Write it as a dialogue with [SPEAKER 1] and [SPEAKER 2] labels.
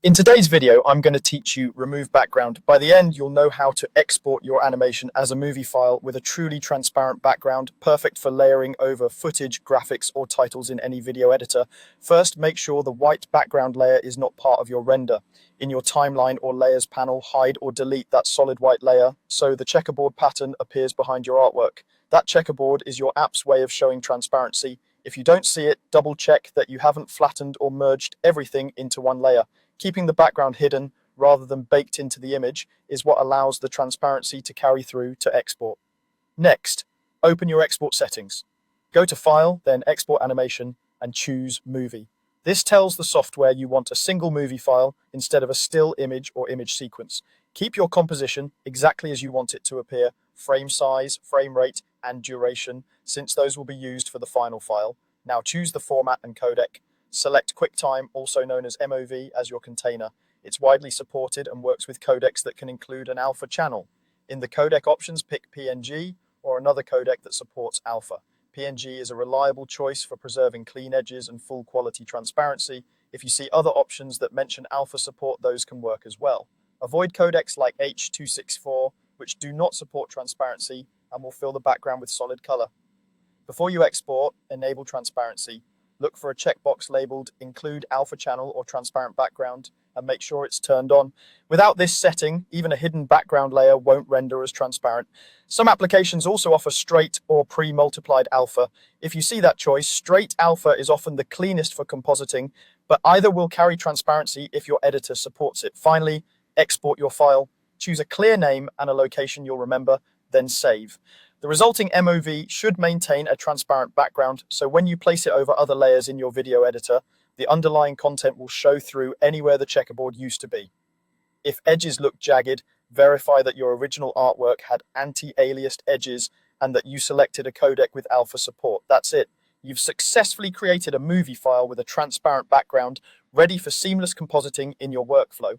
[SPEAKER 1] In today's video, I'm going to teach you remove background. By the end, you'll know how to export your animation as a movie file with a truly transparent background, perfect for layering over footage, graphics, or titles in any video editor. First, make sure the white background layer is not part of your render. In your timeline or layers panel, hide or delete that solid white layer so the checkerboard pattern appears behind your artwork. That checkerboard is your app's way of showing transparency. If you don't see it, double check that you haven't flattened or merged everything into one layer. Keeping the background hidden rather than baked into the image is what allows the transparency to carry through to export. Next, open your export settings. Go to File, then Export Animation, and choose Movie. This tells the software you want a single movie file instead of a still image or image sequence. Keep your composition exactly as you want it to appear, frame size, frame rate, and duration, since those will be used for the final file. Now choose the format and codec. Select QuickTime, also known as MOV, as your container. It's widely supported and works with codecs that can include an alpha channel. In the codec options, pick PNG or another codec that supports alpha. PNG is a reliable choice for preserving clean edges and full quality transparency. If you see other options that mention alpha support, those can work as well. Avoid codecs like H.264, which do not support transparency and will fill the background with solid color. Before you export, enable transparency. Look for a checkbox labeled Include Alpha Channel or Transparent Background and make sure it's turned on. Without this setting, even a hidden background layer won't render as transparent. Some applications also offer straight or pre-multiplied alpha. If you see that choice, straight alpha is often the cleanest for compositing, but either will carry transparency if your editor supports it. Finally, export your file. Choose a clear name and a location you'll remember, then save. The resulting MOV should maintain a transparent background, so when you place it over other layers in your video editor, the underlying content will show through anywhere the checkerboard used to be. If edges look jagged, verify that your original artwork had anti-aliased edges and that you selected a codec with alpha support. That's it. You've successfully created a movie file with a transparent background, ready for seamless compositing in your workflow.